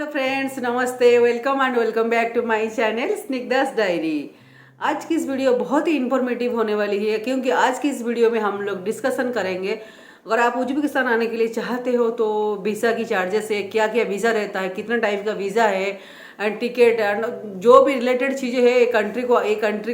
Hello friends, नमस्ते, welcome and welcome back to my channel Snigdha's diary. आज की इस वीडियो बहुत ही इन्फॉर्मेटिव होने वाली है क्योंकि आज की इस वीडियो में हम लोग डिस्कशन करेंगे। अगर आप उज्बेकिस्तान आने के लिए चाहते हो तो वीज़ा की चार्जेस है, क्या क्या वीज़ा रहता है, कितना टाइप का वीज़ा है एंड टिकट एंड जो भी रिलेटेड चीज़ें हैं एक कंट्री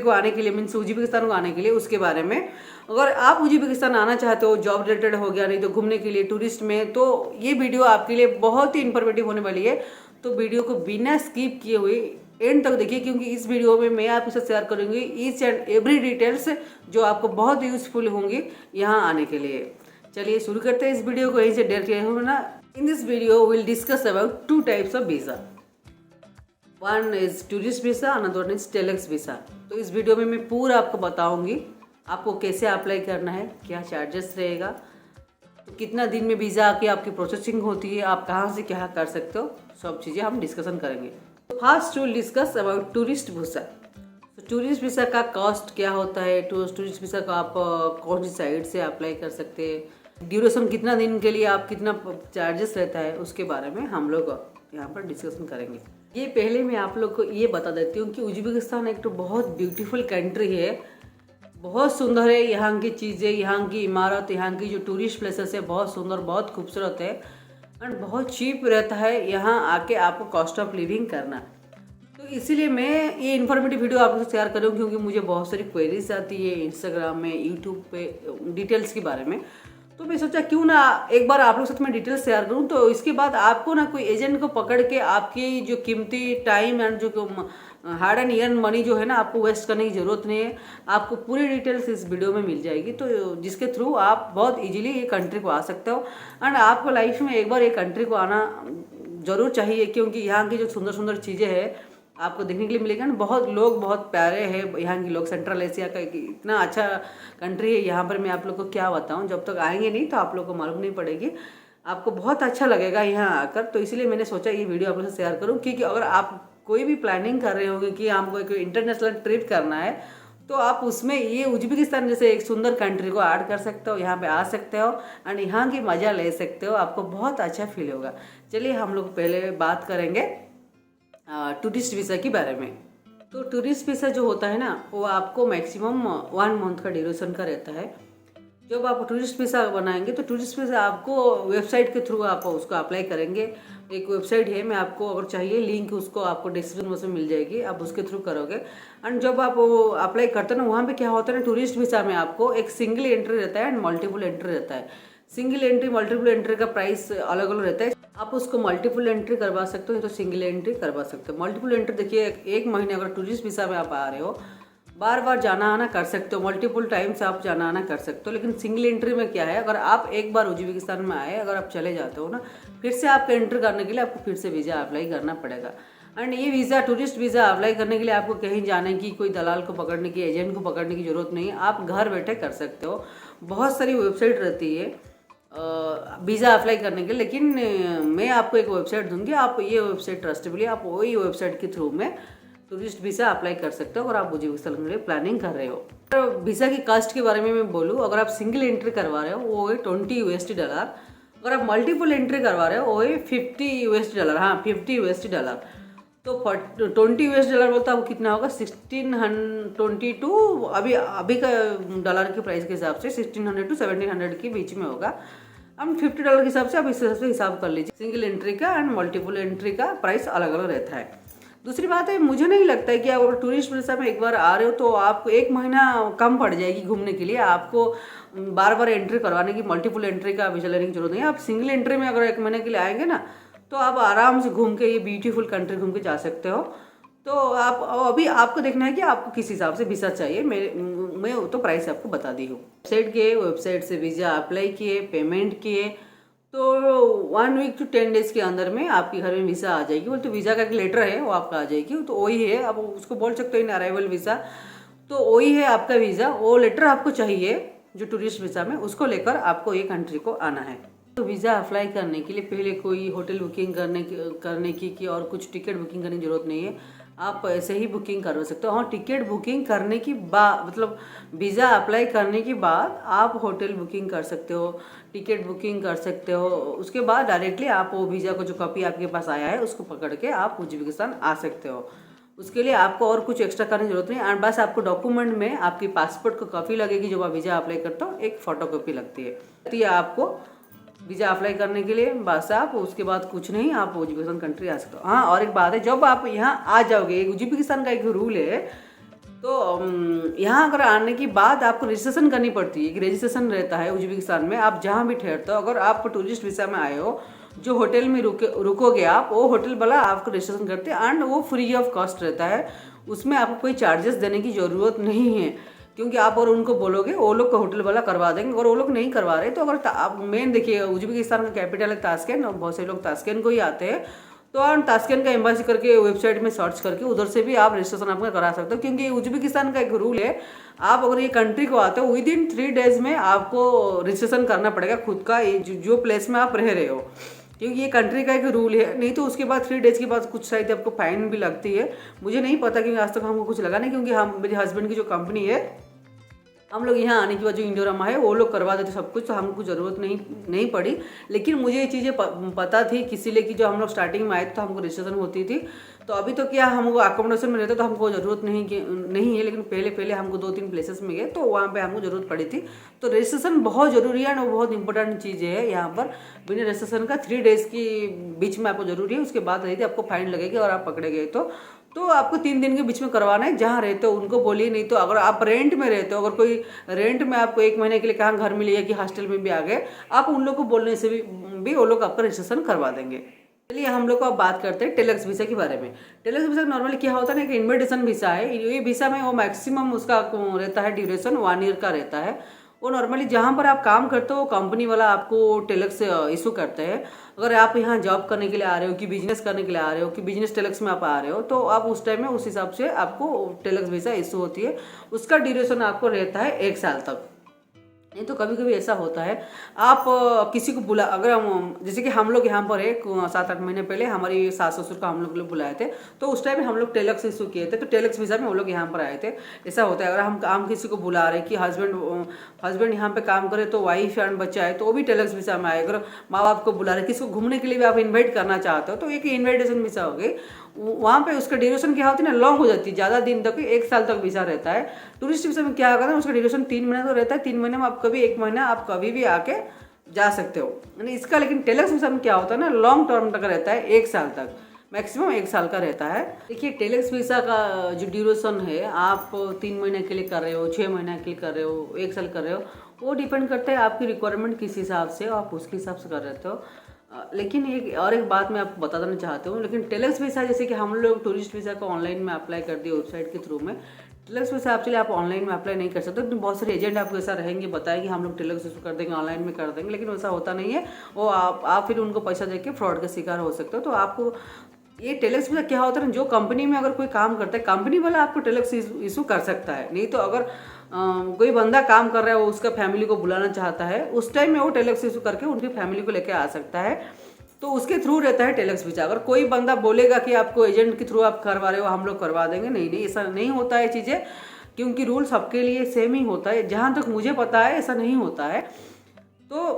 को आने के लिए, मीन्स उज्बेकिस्तान को आने के लिए, उसके बारे में। अगर आप उज्बेकिस्तान आना चाहते हो, जॉब रिलेटेड हो गया, नहीं तो घूमने के लिए, टूरिस्ट में, तो ये वीडियो आपके लिए बहुत ही इन्फॉर्मेटिव होने वाली है। तो वीडियो को बिना स्किप किए हुए एंड तक देखिए क्योंकि इस वीडियो में मैं आपके साथ शेयर करूंगी ईच एंड एवरी डिटेल्स जो आपको बहुत यूजफुल होंगी यहाँ आने के लिए। चलिए शुरू करते हैं इस वीडियो को, यहीं से डायरेक्ट होना। In this video will discuss about two types of visa. One is tourist visa, another one is telex visa. तो इस वीडियो में मैं पूरा आपको बताऊंगी आपको कैसे अप्लाई करना है, क्या चार्जेस रहेगा, तो कितना दिन में वीज़ा आके आपकी प्रोसेसिंग होती है, आप कहाँ से क्या कर सकते हो, सब चीज़ें हम डिस्कशन करेंगे। First will discuss about tourist visa. तो टूरिस्ट वीज़ा का कॉस्ट क्या होता है, टूरिस्ट वीज़ा का आप कौन सी साइट से अप्लाई कर सकते हैं, ड्यूरेशन कितना दिन के लिए, आप कितना चार्जेस रहता है, उसके बारे में हम लोग यहाँ पर डिस्कशन करेंगे। ये पहले मैं आप लोग को ये बता देती हूँ कि उज्बेकिस्तान एक तो बहुत ब्यूटीफुल कंट्री है, बहुत सुंदर है। यहाँ की चीज़ें, यहाँ की इमारत, यहाँ की जो टूरिस्ट प्लेसेस है बहुत सुंदर, बहुत खूबसूरत है एंड बहुत चीप रहता है यहाँ आके आपको कॉस्ट ऑफ लिविंग करना। तो इसीलिए मैं ये इन्फॉर्मेटिव वीडियो आप लोग से शेयर कर रही हूँ क्योंकि मुझे बहुत सारी क्वेरीज आती है इंस्टाग्राम में, यूट्यूब पे डिटेल्स के बारे में। तो मैं सोचा क्यों ना एक बार आप लोग साथ में डिटेल्स शेयर करूँ, तो इसके बाद आपको ना कोई एजेंट को पकड़ के आपकी जो कीमती टाइम एंड जो हार्ड एंड अर्न मनी जो है ना, आपको वेस्ट करने की ज़रूरत नहीं है। आपको पूरी डिटेल्स इस वीडियो में मिल जाएगी, तो जिसके थ्रू आप बहुत इजीली ये कंट्री को आ सकते हो एंड आपको लाइफ में एक बार ये कंट्री को आना ज़रूर चाहिए क्योंकि यहाँ की जो सुंदर सुंदर चीज़ें हैं आपको देखने के लिए मिलेगा ना। बहुत लोग बहुत प्यारे हैं यहाँ के लोग, सेंट्रल एशिया का इतना अच्छा कंट्री है। यहाँ पर मैं आप लोग को क्या बताऊँ, जब तक आएंगे नहीं तो आप लोग को मालूम नहीं पड़ेगी, आपको बहुत अच्छा लगेगा यहाँ आकर। तो इसलिए मैंने सोचा ये वीडियो आप लोग से शेयर करूँ क्योंकि अगर आप कोई भी प्लानिंग कर रहे होंगे कि हमको एक इंटरनेशनल ट्रिप करना है तो आप उसमें ये उज्बेकिस्तान जैसे एक सुंदर कंट्री को ऐड कर सकते हो, यहाँ पे आ सकते हो एंड यहाँ की मज़ा ले सकते हो, आपको बहुत अच्छा फील होगा। चलिए हम लोग पहले बात करेंगे टूरिस्ट वीज़ा के बारे में। तो टूरिस्ट वीज़ा जो होता है ना, वो आपको मैक्सिमम 1 मंथ का ड्यूरेशन का रहता है। जब आप टूरिस्ट वीज़ा बनाएंगे तो टूरिस्ट वीज़ा आपको वेबसाइट के थ्रू आप उसको अप्लाई करेंगे। एक वेबसाइट है, मैं आपको अगर चाहिए लिंक उसको आपको डिस्क्रिप्शन में मिल जाएगी, आप उसके थ्रू करोगे एंड जब आप वो अप्लाई करते हैं ना, वहाँ पे क्या होता है ना, टूरिस्ट वीज़ा में आपको एक सिंगल एंट्री रहता है एंड मल्टीपल एंट्री रहता है। सिंगल एंट्री मल्टीपल एंट्री का प्राइस अलग अलग रहता है। आप उसको मल्टीपल एंट्री करवा सकते हो तो सिंगल एंट्री करवा सकते हो। मल्टीपल एंट्री देखिए, एक महीने अगर टूरिस्ट वीज़ा में आप आ रहे हो, बार बार जाना आना कर सकते हो, मल्टीपल टाइम्स आप जाना आना कर सकते हो। लेकिन सिंगल एंट्री में क्या है, अगर आप एक बार उज्बेकिस्तान में आए, अगर आप चले जाते हो ना, फिर से आपको एंट्री करने के लिए आपको फिर से वीज़ा अप्लाई करना पड़ेगा। एंड ये वीज़ा, टूरिस्ट वीज़ा अप्लाई करने के लिए आपको कहीं जाने की, कोई दलाल को पकड़ने की, एजेंट को पकड़ने की ज़रूरत नहीं है, आप घर बैठे कर सकते हो। बहुत सारी वेबसाइट रहती है वीज़ा अप्लाई करने के लिए, लेकिन मैं आपको एक वेबसाइट दूंगी, आप ये वेबसाइट ट्रस्टेबल है, आप वही वेबसाइट के थ्रू में टूरिस्ट वीज़ा अप्लाई कर सकते हो अगर आप उज्बेकिस्तान के लिए प्लानिंग कर रहे हो। तो वीज़ा की कास्ट के बारे में मैं बोलूँ, अगर आप सिंगल एंट्री करवा रहे हो वो है $20, अगर आप मल्टीपल एंट्री करवा रहे हो वो है $50, हाँ $50। तो $20 बोलता है वो कितना होगा, 1622, अभी का डॉलर के प्राइस के हिसाब से 1600 to 1700 के बीच में होगा। हम $50 के हिसाब से आप इस हिसाब से हिसाब कर लीजिए। सिंगल एंट्री का एंड मल्टीपल एंट्री का प्राइस अलग अलग रहता है। दूसरी बात है, मुझे नहीं लगता है कि आप अगर टूरिस्ट वीज़ा में एक बार आ रहे हो तो आपको एक महीना कम पड़ जाएगी घूमने के लिए, आपको बार बार एंट्री करवाने की, मल्टीपल एंट्री का वीज़ा लेने की जरूरत नहीं है। आप सिंगल एंट्री में अगर एक महीने के लिए आएंगे ना, तो आप आराम से घूम के ये ब्यूटीफुल कंट्री घूम के जा सकते हो। तो आप अभी आपको देखना है कि आपको किस हिसाब से वीज़ा चाहिए। मैं तो प्राइस आपको बता दी हूँ। वेबसाइट से वीज़ा अप्लाई किए, पेमेंट किए, तो 1 वीक to 10 डेज़ के अंदर में आपके घर में वीज़ा आ जाएगी। वो तो वीज़ा का एक लेटर है वो आपका आ जाएगी, तो वही है, आप उसको बोल सकते हो इन अराइवल वीज़ा, तो वही है आपका वीज़ा। वो लेटर आपको चाहिए जो टूरिस्ट वीज़ा में, उसको लेकर आपको ये कंट्री को आना है। तो वीज़ा अप्लाई करने के लिए पहले कोई होटल बुकिंग करने की और कुछ टिकट बुकिंग करने की ज़रूरत नहीं है। आप ऐसे ही बुकिंग करवा सकते हो। हाँ, टिकट बुकिंग करने की बाद मतलब वीज़ा अप्लाई करने के बाद आप होटल बुकिंग कर सकते हो, टिकट बुकिंग कर सकते हो। उसके बाद डायरेक्टली आप वो वीज़ा को जो कॉपी आपके पास आया है उसको पकड़ के आप उज्बेकिस्तान आ सकते हो। उसके लिए आपको और कुछ एक्स्ट्रा करने की जरूरत नहीं है। बस आपको डॉक्यूमेंट में आपकी पासपोर्ट को कॉपी लगेगी, जो आप वीज़ा अप्लाई करते हो एक फ़ोटो कॉपी लगती है आपको वीज़ा अप्लाई करने के लिए। बस आप उसके बाद कुछ नहीं, आप उज्बेकिस्तान कंट्री आ सकते हो। हाँ, और एक बात है, जब आप यहाँ आ जाओगे, उज्बेकिस्तान का एक रूल है, तो यहाँ अगर आने के बाद आपको रजिस्ट्रेशन करनी पड़ती है। कि रजिस्ट्रेशन रहता है उज्बेकिस्तान में, आप जहाँ भी ठहरते हो, अगर आप टूरिस्ट वीज़ा में आए हो, जो होटल में रुकोगे आप, वो होटल वाला आपको रजिस्ट्रेशन करते हैं एंड वो फ्री ऑफ कॉस्ट रहता है। उसमें आपको कोई चार्जेस देने की ज़रूरत नहीं है, क्योंकि आप और उनको बोलोगे, वो लोग का होटल वाला करवा देंगे। और वो लोग नहीं करवा रहे तो अगर आप मेन देखिए, उज्बेकिस्तान का कैपिटल है ताशकेंट, और बहुत से लोग ताशकेंट को ही आते हैं। तो आप ताशकेंट का एम्बेसी करके वेबसाइट में सर्च करके उधर से भी आप रजिस्ट्रेशन आपका करा सकते हो। क्योंकि उज्बेकिस्तान का एक रूल है, आप अगर ये कंट्री को आते हो विदिन 3 डेज में आपको रजिस्ट्रेशन करना पड़ेगा खुद का, जो प्लेस में आप रह रहे हो, क्योंकि ये कंट्री का एक रूल है। नहीं तो उसके बाद 3 डेज के बाद कुछ शायद आपको फाइन भी लगती है। मुझे नहीं पता, क्योंकि आज तक हमको कुछ लगा नहीं, क्योंकि हम मेरे हस्बैंड की जो कंपनी है, हम लोग यहाँ आने के बाद जो इंडोरामा है वो लोग करवा देते सब कुछ, तो हमको ज़रूरत नहीं पड़ी। लेकिन मुझे ये चीज़ें पता थी किसी लिए, कि जो हम लोग स्टार्टिंग में आए थे तो हमको रजिस्ट्रेशन होती थी। तो अभी तो क्या हमको अकोमोडेशन में रहते तो हमको ज़रूरत नहीं है, लेकिन पहले हमको 2-3 प्लेसेस में गए तो वहाँ पे हमको ज़रूरत पड़ी थी। तो रजिस्ट्रेशन बहुत ज़रूरी है, और वो बहुत इंपॉर्टेंट चीज़ है यहाँ पर। बिना रजिस्ट्रेशन का 3 डेज़ की बीच में आपको ज़रूरी है, उसके बाद रहती आपको फाइन लगेगी और आप पकड़े गए तो आपको 3 दिन के बीच में करवाना है। जहाँ रहते हो उनको बोलिए। नहीं तो अगर आप रेंट में रहते हो, अगर कोई रेंट में आपको 1 महीने के लिए कहाँ घर मिली है कि हॉस्टल में भी आ गए, आप उन लोग को बोलने से भी वो लोग आपका रजिस्ट्रेशन करवा देंगे। चलिए हम लोग को अब बात करते हैं टेलेक्स वीज़ा के बारे में। टेलेक्स वीज़ा नॉर्मली क्या होता है ना, कि इन्विटेशन वीज़ा है। ये वीज़ा में वो मैक्सिमम उसका रहता है ड्यूरेशन 1 ईयर का रहता है। वो नॉर्मली जहाँ पर आप काम करते हो कंपनी वाला आपको टेलेक्स इशू करते हैं। अगर आप यहाँ जॉब करने के लिए आ रहे हो, कि बिजनेस करने के लिए आ रहे हो, कि बिजनेस टेलेक्स में आप आ रहे हो, तो आप उस टाइम में उस हिसाब से आपको टेलेक्स वीज़ा इशू होती है। उसका ड्यूरेशन आपको रहता है 1 साल तक। नहीं तो कभी कभी ऐसा होता है, आप किसी को बुला, अगर हम जैसे कि हम लोग यहाँ पर 7-8 महीने पहले हमारी सास ससुर का हम लोग बुलाए थे, तो उस टाइम हम लोग टेलेक्स इशू किए थे। तो टेलेक्स वीज़ा में वो लोग यहाँ पर आए थे। ऐसा होता है, अगर हम किसी को बुला रहे कि हस्बैंड यहाँ पे काम करे, तो वाइफ एंड बच्चा है तो वो भी टेलेक्स वीज़ा में आए। अगर माँ बाप को बुला रहे, किसी को घूमने के लिए भी आप इन्वाइट करना चाहते हो, तो एक इन्विटेशन वीज़ा हो गई। वहाँ पे उसका ड्यूरेशन क्या होती है ना, लॉन्ग हो जाती है, ज़्यादा दिन तक, 1 साल तक वीज़ा रहता है। टूरिस्ट वीज़ा में क्या होगा ना, उसका ड्यूरेशन 3 महीने तो रहता है। 3 महीने में आप कभी 1 महीना आप कभी भी आके जा सकते हो। यानी इसका, लेकिन टेलेक्स वीज़ा में क्या होता है ना, लॉन्ग टर्म तक रहता है, 1 साल तक, मैक्सिमम 1 साल का रहता है। देखिए टेलेक्स वीज़ा का जो ड्यूरेशन है, आप 3 महीने के लिए कर रहे हो, 6 महीने के लिए कर रहे हो, 1 साल कर रहे हो, वो डिपेंड करता है आपकी रिक्वायरमेंट किस हिसाब से, आप उसके हिसाब से कर रहे हो। लेकिन एक बात मैं आपको बता देना चाहती हूँ, लेकिन टेलेक्स वीज़ा जैसे कि हम लोग टूरिस्ट वीज़ा को ऑनलाइन में अप्लाई कर दिए वेबसाइट के थ्रू में, टेलेक्स वीज़ा एक्चुअली आप ऑनलाइन में अप्लाई नहीं कर सकते। तो बहुत सारे एजेंट आपको ऐसा रहेंगे, बताएं कि हम लोग टेलेक्स वीज़ा कर देंगे, ऑनलाइन में कर देंगे, लेकिन वैसा होता नहीं है। वो आप फिर उनको पैसा देके फ्रॉड का शिकार हो सकते हो। तो आपको ये टेलेक्स वीज़ा क्या होता है ना, जो कंपनी में अगर कोई काम करता है, कंपनी वाला आपको टेलेक्स इशू कर सकता है। नहीं तो अगर कोई बंदा काम कर रहा है, वो उसका फैमिली को बुलाना चाहता है, उस टाइम में वो टेलेक्स इशू करके उनकी फैमिली को लेकर आ सकता है। तो उसके थ्रू रहता है टेलेक्स वीज़ा। अगर कोई बंदा बोलेगा कि आपको एजेंट के थ्रू आप करवा रहे हो, हम लोग करवा देंगे, नहीं, ऐसा नहीं होता है चीज़ें, क्योंकि रूल सबके लिए सेम ही होता है। जहाँ तक मुझे पता है ऐसा नहीं होता है। तो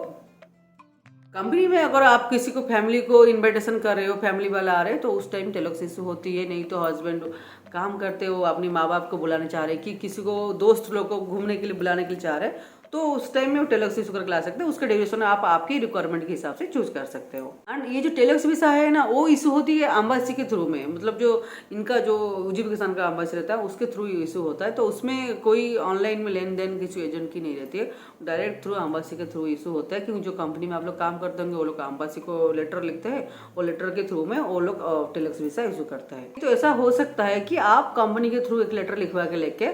कंपनी में अगर आप किसी को फैमिली को इनविटेशन कर रहे हो, फैमिली वाला आ रहे हैं, तो उस टाइम टेलेक्स इशू होती है। नहीं तो हस्बैंड काम करते हो, अपने माँ बाप को बुलाने चाह रहे, कि किसी को दोस्त लोग को घूमने के लिए बुलाने के लिए चाह रहे, तो उस टाइम में वो टेलेक्स इशू करके ला सकते हैं। उसका ड्यूरेशन आप आपकी रिक्वायरमेंट के हिसाब से चूज कर सकते हो। एंड ये जो टेलेक्स वीज़ा है ना, वो इशू होती है एम्बेसी के थ्रू में, मतलब जो इनका जो उज्बेकिस्तान का एम्बेसी रहता है उसके थ्रू इशू होता है। तो उसमें कोई ऑनलाइन में लेन देन किसी एजेंट की नहीं रहती है, डायरेक्ट थ्रू एम्बेसी के थ्रू इशू होता है। क्योंकि जो कंपनी में आप लोग काम करते होंगे, वो लोग एम्बेसी को लेटर लिखते हैं, और लेटर के थ्रू में वो लोग टेलेक्स वीज़ा इशू करता है। तो ऐसा हो सकता है कि आप कंपनी के थ्रू एक लेटर लिखवा के लेके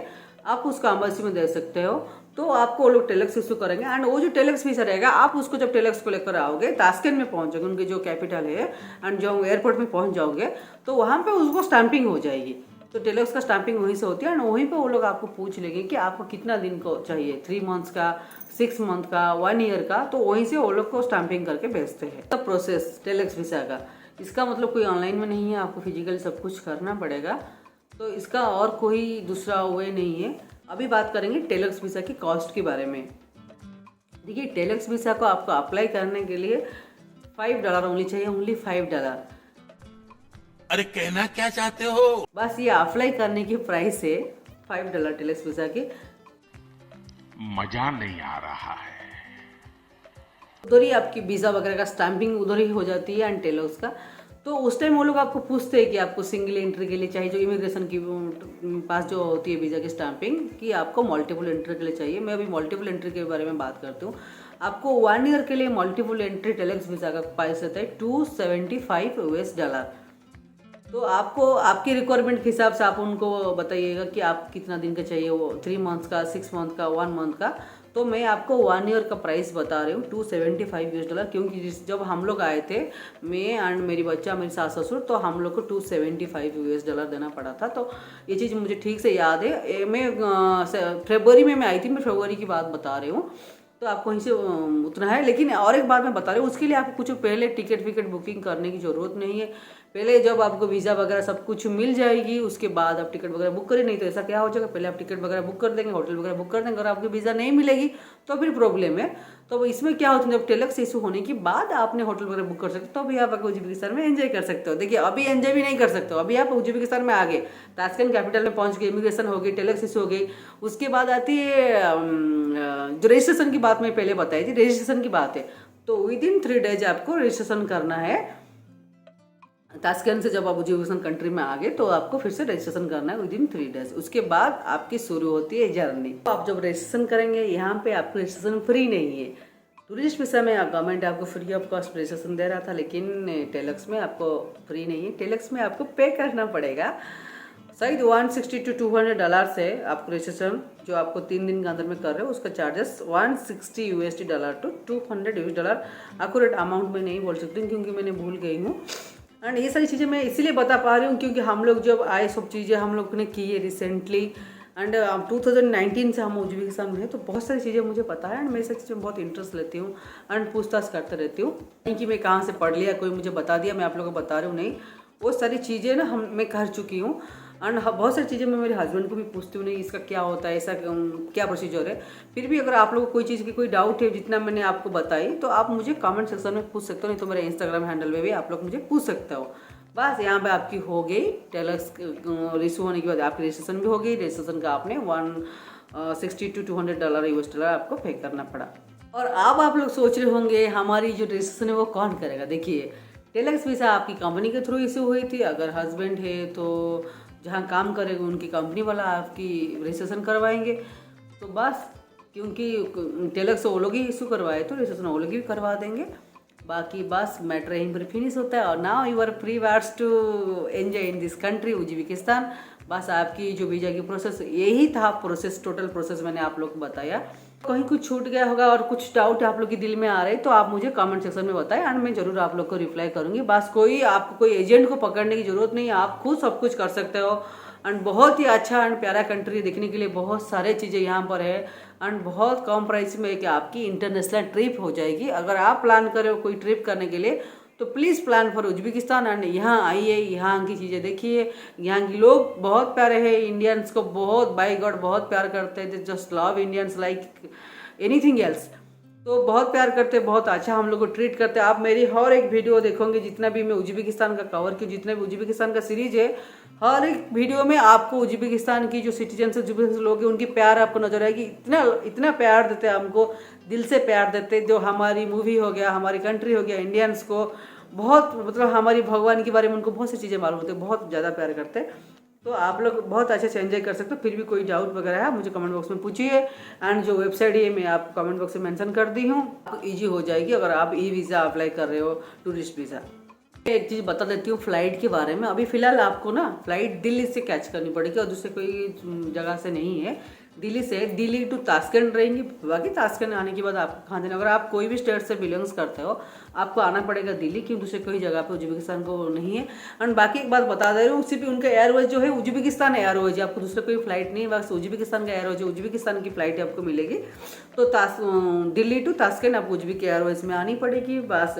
आप उसका एम्बेसी में दे सकते हो, तो आपको वो लोग टेलेक्स इशू करेंगे। एंड वो जो टेलेक्स वीज़ा रहेगा, आप उसको जब टेलेक्स को लेकर आओगे, ताशकेंट में पहुंचोगे, उनके जो कैपिटल है, एंड जो एयरपोर्ट में पहुंच जाओगे, तो वहाँ पे उसको स्टैंपिंग हो जाएगी। तो टेलर्स का स्टैंपिंग वहीं से होती है, एंड वहीं पे वो लोग आपको पूछ लेंगे कि आपको कितना दिन को चाहिए, 3 मंथ्स का, 6 मंथ का, 1 ईयर का, तो वहीं से वो लोग को स्टैंपिंग करके भेजते हैं। तब प्रोसेस टेलर्स वीज़ा का, इसका मतलब कोई ऑनलाइन में नहीं है, आपको फिजिकली सब कुछ करना पड़ेगा। तो इसका और कोई दूसरा वे नहीं है। अभी बात करेंगे टेलर्स वीज़ा की कॉस्ट के बारे में। देखिए, टेलर्स वीज़ा को आपको अप्लाई करने के लिए $5 ओनली चाहिए, ओनली $5। अरे कहना क्या चाहते हो? बस ये अप्लाई करने की प्राइस है $5 टेलर्स वीज़ा की। मजा नहीं आ रहा है। उधर ही आपकी वीज़ा वगैरह का स्टैंपिंग उधर ही हो जाती है, एंड टेलर्स का। तो उस टाइम वो लोग आपको पूछते हैं कि आपको सिंगल एंट्री के लिए चाहिए, जो इमिग्रेशन की पास जो होती है वीज़ा की स्टैंपिंग, कि आपको मल्टीपल एंट्री के लिए चाहिए। मैं अभी मल्टीपल एंट्री के बारे में बात करती हूँ। आपको 1 ईयर के लिए मल्टीपल एंट्री टेलर्स वीज़ा का प्राइस रहता है $275। तो आपको आपकी रिक्वायरमेंट के हिसाब से आप उनको बताइएगा कि आप कितना दिन का चाहिए, वो 3 मंथ्स का, 6 मंथ का, 1 मंथ का। तो मैं आपको 1 ईयर का प्राइस बता रही हूँ $275, क्योंकि जब हम लोग आए थे, मैं एंड मेरी बच्चा, मेरी सास ससुर, तो हम लोग को $275 देना पड़ा था। तो ये चीज़ मुझे ठीक से याद है। मैं फरवरी में मैं आई थी, मैं फरवरी की बात बता रही हूँ। तो आपको वहीं से उतना है। लेकिन और एक बात मैं बता रही हूँ, उसके लिए आपको कुछ पहले टिकट विकेट बुकिंग करने की ज़रूरत नहीं है। पहले जब आपको वीज़ा वगैरह सब कुछ मिल जाएगी, उसके बाद आप टिकट वगैरह बुक करें। नहीं तो ऐसा क्या हो जाएगा, पहले आप टिकट वगैरह बुक कर देंगे, होटल वगैरह बुक कर देंगे, अगर आपको वीज़ा नहीं मिलेगी तो फिर प्रॉब्लम है। तो इसमें क्या होता है, जब टेलर्स इशू होने के बाद आपने होटल वगैरह बुक कर सकते हो, तो अभी आप उज्बेकिस्तान में एंजॉय कर सकते हो। देखिए, अभी एंजॉय भी नहीं कर सकते हो, अभी आप उज्बेकिस्तान में आ गए, ताशकंद कैपिटल में पहुंच गए, इमिग्रेशन हो गई, टेलर्स इशू हो गई। उसके बाद आती है जो रजिस्ट्रेशन की बात मैं पहले बताई थी, रजिस्ट्रेशन की बात है। तो विदिन 3 डेज आपको रजिस्ट्रेशन करना है। ताशकंद से जब आप उज्बेकिस्तान कंट्री में आ गए, तो आपको फिर से रजिस्ट्रेशन करना है विदिन 3 डेज। उसके बाद आपकी शुरू होती है जर्नी। तो आप जब रजिस्ट्रेशन करेंगे, यहाँ पे आपको रजिस्ट्रेशन फ्री नहीं है। टूरिस्ट वीज़ा में गवर्नमेंट आपको फ्री ऑफ कॉस्ट रजिस्ट्रेशन दे रहा था, लेकिन टेलर्स में आपको फ्री नहीं है। टेलर्स में आपको पे करना पड़ेगा। शायद $160 to $200 है आपको रजिस्ट्रेशन, जो आपको 3 दिन के अंदर में कर रहे हो, उसका चार्जेस $160 to $200। एक्यूरेट अमाउंट में नहीं बोल सकती हूँ, क्योंकि मैंने भूल गई हूँ। एंड ये सारी चीज़ें मैं इसीलिए बता पा रही हूँ, क्योंकि हम लोग जब आए, सब चीज़ें हम लोग ने की है रिसेंटली, एंड 2019 से हम उज्बेकिस्तान में हैं, तो बहुत सारी चीज़ें मुझे पता है। एंड मैं सारी चीज़ें बहुत इंटरेस्ट लेती हूँ, एंड पूछताछ करते रहती हूँ। नहीं कि मैं कहाँ से पढ़ लिया, कोई मुझे बता दिया, मैं आप लोगों को बता रही हूँ, नहीं। वो सारी चीज़ें ना मैं कर चुकी हूँ। एंड बहुत सारी चीज़ें मैं मेरे हस्बैंड को भी पूछती हूँ, नहीं इसका क्या होता है, ऐसा क्या प्रोसीजर है। फिर भी अगर आप लोगों को कोई चीज़ की कोई डाउट है, जितना मैंने आपको बताई, तो आप मुझे कमेंट सेक्शन में पूछ सकते हो, नहीं तो मेरे इंस्टाग्राम हैंडल में भी आप लोग मुझे पूछ सकते हो। बस यहाँ पे आपकी हो गई टेलर्स रिश्यू होने के बाद आपकी रजिस्ट्रेशन भी हो गई। रजिस्ट्रेशन का आपने $160 to $200 आपको पे करना पड़ा। और अब आप लोग सोच रहे होंगे, हमारी जो रजिस्ट्रेशन है वो कौन करेगा। देखिए, टेलर्स वीज़ा आपकी कंपनी के थ्रू इशू हुई थी। अगर हस्बैंड है तो जहाँ काम करेगा उनकी कंपनी वाला आपकी रजिस्ट्रेशन करवाएंगे। तो बस, क्योंकि टेलर्स से वो लोग ही इशू करवाए, तो रजिस्ट्रेशन वो लोग ही करवा देंगे। बाकी बस मैटर यहीं पर फिनिश होता है। और now you are free words to enjoy in this country Uzbekistan. बस आपकी जो वीज़ा की प्रोसेस, यही था प्रोसेस, टोटल प्रोसेस मैंने आप लोग को बताया। कहीं कुछ छूट गया होगा और कुछ डाउट आप लोग के दिल में आ रहे हैं, तो आप मुझे कमेंट सेक्शन में बताएं, एंड मैं जरूर आप लोग को रिप्लाई करूंगी। बस आपको कोई एजेंट को पकड़ने की जरूरत नहीं है, आप खुद सब कुछ कर सकते हो। एंड बहुत ही अच्छा एंड प्यारा कंट्री, देखने के लिए बहुत सारे चीज़ें यहाँ पर है, एंड बहुत कम प्राइस में कि आपकी इंटरनेशनल ट्रिप हो जाएगी। अगर आप प्लान करें कोई ट्रिप करने के लिए, तो please plan for Uzbekistan, and यहाँ आइए, यहाँ की चीज़ें देखिए। यहाँ के लोग बहुत प्यारे हैं, इंडियंस को बहुत, बाय गॉड, बहुत प्यार करते हैं। Just love Indians like anything else. तो बहुत प्यार करते, बहुत अच्छा हम लोग को ट्रीट करते हैं। आप मेरी हर एक वीडियो देखोगे, जितना भी मैं उज्बेकिस्तान का कवर की, जितने भी उज्बेकिस्तान का सीरीज है, हर एक वीडियो में आपको उज्बेकिस्तान की जो सिटीजन से उज्बेकिस्तान लोग हैं, उनकी प्यार आपको नजर आएगी। इतना इतना प्यार देते हैं हमको, दिल से प्यार देते। जो हमारी मूवी हो गया, हमारी कंट्री हो गया, इंडियंस को बहुत, मतलब हमारी भगवान के बारे में उनको बहुत सी चीज़ें मालूम होती है, बहुत ज़्यादा प्यार करते हैं। तो आप लोग बहुत अच्छे से एंजॉय कर सकते हो। फिर भी कोई डाउट वगैरह है, मुझे कमेंट बॉक्स में पूछिए। एंड जो वेबसाइट है मैं आपको कमेंट बॉक्स में मेंशन कर दी हूँ, आपको ईजी हो जाएगी अगर आप ई वीज़ा अप्लाई कर रहे हो, टूरिस्ट वीज़ा। एक चीज़ बता देती हूँ फ्लाइट के बारे में। अभी फ़िलहाल आपको ना फ्लाइट दिल्ली से कैच करनी पड़ेगी, और दूसरे कोई जगह से नहीं है। दिल्ली से दिल्ली टू ताशकंद रहेंगी, बाकी ताशकंद आने के बाद आपको खाना देना। अगर आप कोई भी स्टेट से बिलोंग्स करते हो आपको आना पड़ेगा दिल्ली, क्यों दूसरे कोई जगह पे उज्बेकिस्तान को नहीं है। एंड बाकी एक बात बता दे रही हूँ, सिर्फ उनका एयरवेज जो है उज्बेकिस्तान एयरवेज है, आपको दूसरा कोई फ्लाइट नहीं है, बस उज्बेकिस्तान का एयरवेज है, उज्बेकिस्तान की फ्लाइट आपको मिलेगी। तो दिल्ली टू ताशकंद आपको उज्बेक एयरवेज में आनी पड़ेगी, बस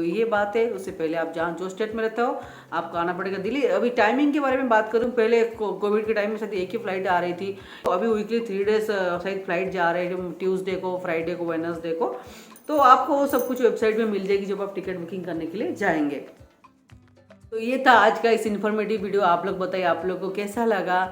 ये बात है। उससे पहले आप जहाँ जो स्टेट में रहते हो आपको आना पड़ेगा दिल्ली। अभी टाइमिंग के बारे में बात करूँ, पहले कोविड के टाइम में शायद एक ही फ्लाइट आ रही थी, तो अभी वीकली 3 डेज शायद फ्लाइट जा रहे हैं, ट्यूसडे को, फ्राइडे को, वेडनेसडे को। तो आपको वो सब कुछ वेबसाइट में मिल जाएगी जब आप टिकट बुकिंग करने के लिए जाएंगे। तो ये था आज का इस इन्फॉर्मेटिव वीडियो। आप लोग बताइए आप लोग को कैसा लगा।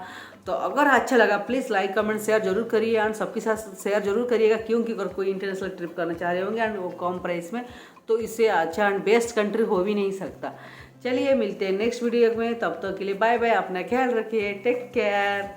तो अगर अच्छा लगा प्लीज़ लाइक कमेंट शेयर जरूर करिए, एंड सबके साथ शेयर जरूर करिएगा, क्योंकि अगर कोई इंटरनेशनल ट्रिप करना चाह रहे होंगे एंड वो कम प्राइस में, तो इससे अच्छा एंड बेस्ट कंट्री हो भी नहीं सकता। चलिए मिलते हैं नेक्स्ट वीडियो में, तब तक के लिए बाय बाय, अपना ख्याल रखिए, टेक केयर।